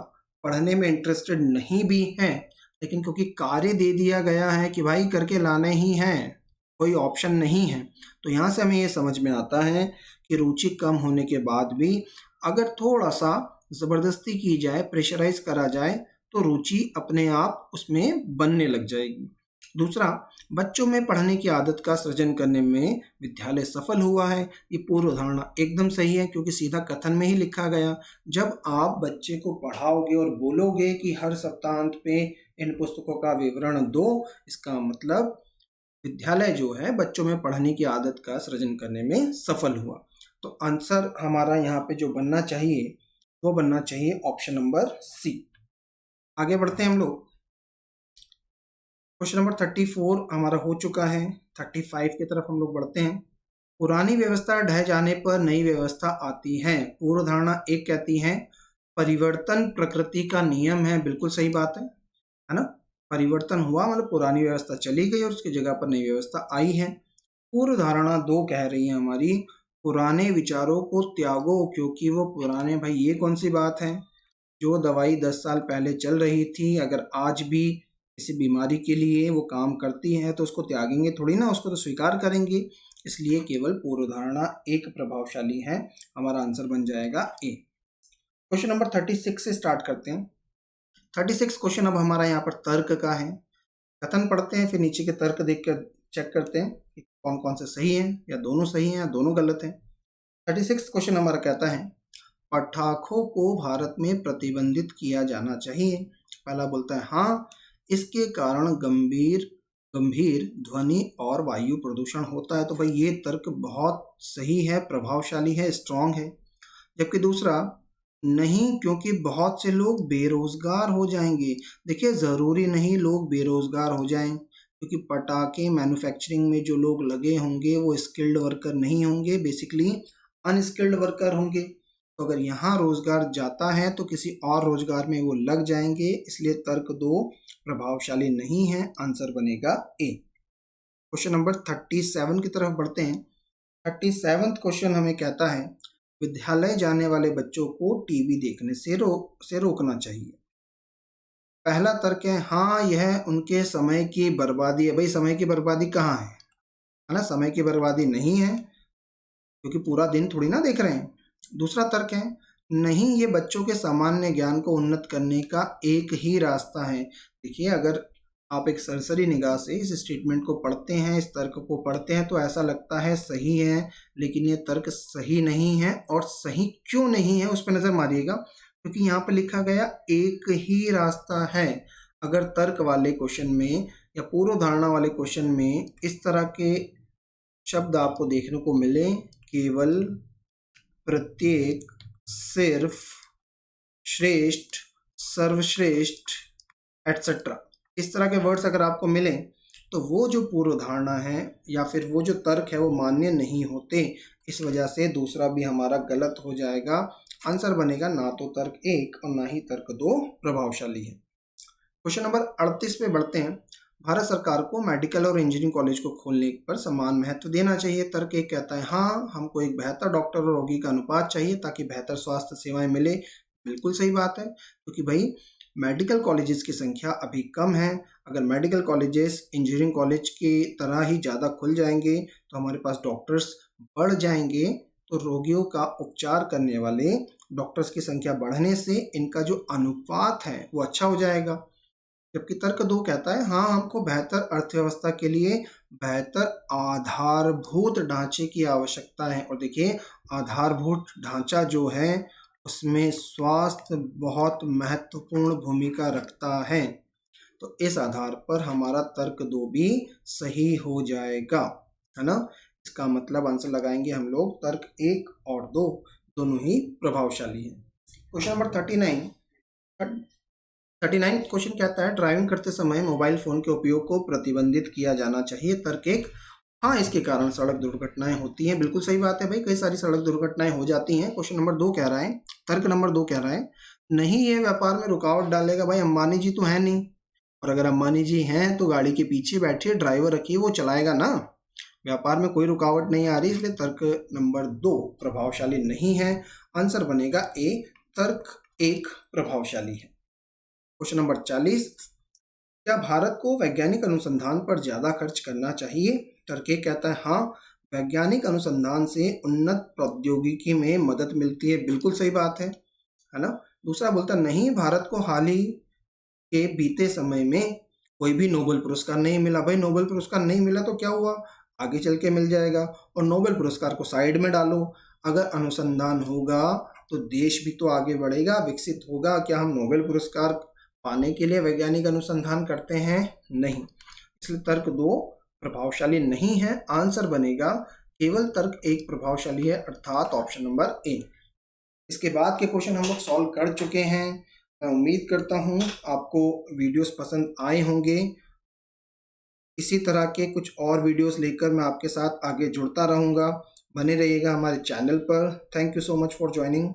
पढ़ने में इंटरेस्टेड नहीं भी है लेकिन क्योंकि कार्य दे दिया गया है कि भाई करके लाने ही है, कोई ऑप्शन नहीं है, तो यहाँ से हमें ये समझ में आता है कि रुचि कम होने के बाद भी अगर थोड़ा सा ज़बरदस्ती की जाए, प्रेशराइज करा जाए, तो रुचि अपने आप उसमें बनने लग जाएगी। दूसरा, बच्चों में पढ़ने की आदत का सृजन करने में विद्यालय सफल हुआ है। ये पूर्व धारणा एकदम सही है, क्योंकि सीधा कथन में ही लिखा गया, जब आप बच्चे को पढ़ाओगे और बोलोगे कि हर सप्ताहांत पे इन पुस्तकों का विवरण दो, इसका मतलब विद्यालय जो है बच्चों में पढ़ने की आदत का सृजन करने में सफल हुआ। तो आंसर हमारा यहाँ पे जो बनना चाहिए वो बनना चाहिए ऑप्शन नंबर सी। आगे बढ़ते हैं हम लोग। क्वेश्चन नंबर 34 हमारा हो चुका है। 35 की तरफ हम लोग बढ़ते हैं। पुरानी व्यवस्था ढह जाने पर नई व्यवस्था आती है। पूर्व धारणा एक कहती है, परिवर्तन प्रकृति का नियम है। बिल्कुल सही बात है ना। परिवर्तन हुआ मतलब पुरानी व्यवस्था चली गई और उसकी जगह पर नई व्यवस्था आई है। पूर्व धारणा 2 कह रही है हमारी, पुराने विचारों को त्यागो क्योंकि वो पुराने। भाई ये कौन सी बात है, जो दवाई 10 साल पहले चल रही थी अगर आज भी किसी बीमारी के लिए वो काम करती है तो उसको त्यागेंगे थोड़ी ना, उसको तो स्वीकार करेंगे। इसलिए केवल पूर्व धारणा एक प्रभावशाली है। हमारा आंसर बन जाएगा ए। क्वेश्चन नंबर 36 से स्टार्ट करते हैं। 36 क्वेश्चन अब हमारा यहाँ पर तर्क का है। कथन पढ़ते हैं, फिर नीचे के तर्क देख कर चेक करते हैं कि कौन कौन से सही हैं, या दोनों सही हैं या दोनों गलत हैं। 36 क्वेश्चन हमारा कहता है, पटाखों को भारत में प्रतिबंधित किया जाना चाहिए। पहला बोलता है हाँ, इसके कारण गंभीर ध्वनि और वायु प्रदूषण होता है। तो भाई ये तर्क बहुत सही है, प्रभावशाली है, स्ट्रांग है। जबकि दूसरा, नहीं, क्योंकि बहुत से लोग बेरोजगार हो जाएंगे। देखिए, ज़रूरी नहीं लोग बेरोजगार हो जाएं, क्योंकि पटाखे मैन्युफैक्चरिंग में जो लोग लगे होंगे वो स्किल्ड वर्कर नहीं होंगे, बेसिकली अनस्किल्ड वर्कर होंगे। तो अगर यहाँ रोजगार जाता है तो किसी और रोजगार में वो लग जाएंगे। इसलिए तर्क 2 प्रभावशाली नहीं है। आंसर बनेगा ए। क्वेश्चन नंबर 37 की तरफ बढ़ते हैं। 37वां क्वेश्चन हमें कहता है, विद्यालय जाने वाले बच्चों को टीवी देखने से रोकना चाहिए। पहला तर्क है हाँ, यह उनके समय की बर्बादी है। भाई समय की बर्बादी कहाँ है ना, समय की बर्बादी नहीं है, क्योंकि पूरा दिन थोड़ी ना देख रहे हैं। दूसरा तर्क है नहीं, ये बच्चों के सामान्य ज्ञान को उन्नत करने का एक ही रास्ता है। देखिए, अगर आप एक सरसरी निगाह से इस स्टेटमेंट को पढ़ते हैं, इस तर्क को पढ़ते हैं, तो ऐसा लगता है सही है, लेकिन ये तर्क सही नहीं है। और सही क्यों नहीं है उस पर नज़र मारिएगा, क्योंकि यहाँ पर लिखा गया एक ही रास्ता है। अगर तर्क वाले क्वेश्चन में या पूर्व धारणा वाले क्वेश्चन में इस तरह के शब्द आपको देखने को मिले, केवल, प्रत्येक, सिर्फ, श्रेष्ठ, सर्वश्रेष्ठ, एटसेट्रा, इस तरह के वर्ड्स अगर आपको मिले तो वो जो पूर्व धारणा है या फिर वो जो तर्क है वो मान्य नहीं होते। इस वजह से दूसरा भी हमारा गलत हो जाएगा। आंसर बनेगा ना तो तर्क 1 और ना ही तर्क 2 प्रभावशाली है। क्वेश्चन नंबर 38 पे बढ़ते हैं। भारत सरकार को मेडिकल और इंजीनियरिंग कॉलेज को खोलने पर समान महत्व देना चाहिए। तर्क 1 कहता है हाँ, हमको एक बेहतर डॉक्टर और रोगी का अनुपात चाहिए ताकि बेहतर स्वास्थ्य सेवाएं मिले। बिल्कुल सही बात है, क्योंकि भाई मेडिकल कॉलेजेस की संख्या अभी कम है। अगर मेडिकल कॉलेजेस इंजीनियरिंग कॉलेज की तरह ही ज़्यादा खुल जाएंगे तो हमारे पास डॉक्टर्स बढ़ जाएंगे, तो रोगियों का उपचार करने वाले डॉक्टर्स की संख्या बढ़ने से इनका जो अनुपात है वो अच्छा हो जाएगा। जबकि तर्क 2 कहता है हाँ, हमको बेहतर अर्थव्यवस्था के लिए बेहतर आधारभूत ढांचे की आवश्यकता है। और देखिए, आधारभूत ढांचा जो है उसमें स्वास्थ्य बहुत महत्वपूर्ण भूमिका रखता है। तो इस आधार पर हमारा तर्क 2 भी सही हो जाएगा, है ना। इसका मतलब आंसर लगाएंगे हम लोग, तर्क 1 और 2 दोनों ही प्रभावशाली है। क्वेश्चन नंबर 39 क्वेश्चन कहता है ड्राइविंग करते समय मोबाइल फोन के उपयोग को प्रतिबंधित किया जाना चाहिए। तर्क 1, हाँ, इसके कारण सड़क दुर्घटनाएं होती हैं। बिल्कुल सही बात है भाई, कई सारी सड़क दुर्घटनाएं हो जाती हैं। क्वेश्चन नंबर 2 कह रहा है, तर्क नंबर 2 कह रहा है नहीं, ये व्यापार में रुकावट डालेगा। भाई अंबानी जी तो है नहीं, और अगर अंबानी जी हैं तो गाड़ी के पीछे बैठिए, ड्राइवर रखिए, वो चलाएगा ना। व्यापार में कोई रुकावट नहीं आ रही, इसलिए तर्क नंबर 2 प्रभावशाली नहीं है। आंसर बनेगा ए, तर्क 1 प्रभावशाली है। क्वेश्चन नंबर 40, क्या भारत को वैज्ञानिक अनुसंधान पर ज्यादा खर्च करना चाहिए? तर्क 1 कहता है हाँ, वैज्ञानिक अनुसंधान से उन्नत प्रौद्योगिकी में मदद मिलती है। बिल्कुल सही बात है ना। दूसरा बोलता नहीं, भारत को हाल ही के बीते समय में कोई भी नोबेल पुरस्कार नहीं मिला। भाई नोबेल पुरस्कार नहीं मिला तो क्या हुआ, आगे चल के मिल जाएगा। और नोबेल पुरस्कार को साइड में डालो, अगर अनुसंधान होगा तो देश भी तो आगे बढ़ेगा, विकसित होगा। क्या हम नोबेल पुरस्कार पाने के लिए वैज्ञानिक अनुसंधान करते हैं? नहीं। इसलिए तर्क 2 प्रभावशाली नहीं है। आंसर बनेगा केवल तर्क 1 प्रभावशाली है, अर्थात ऑप्शन नंबर ए। इसके बाद के क्वेश्चन हम लोग सॉल्व कर चुके हैं। मैं उम्मीद करता हूँ आपको वीडियोस पसंद आए होंगे। इसी तरह के कुछ और वीडियोस लेकर मैं आपके साथ आगे जुड़ता रहूँगा। बने रहिएगा हमारे चैनल पर। Thank you so much for joining.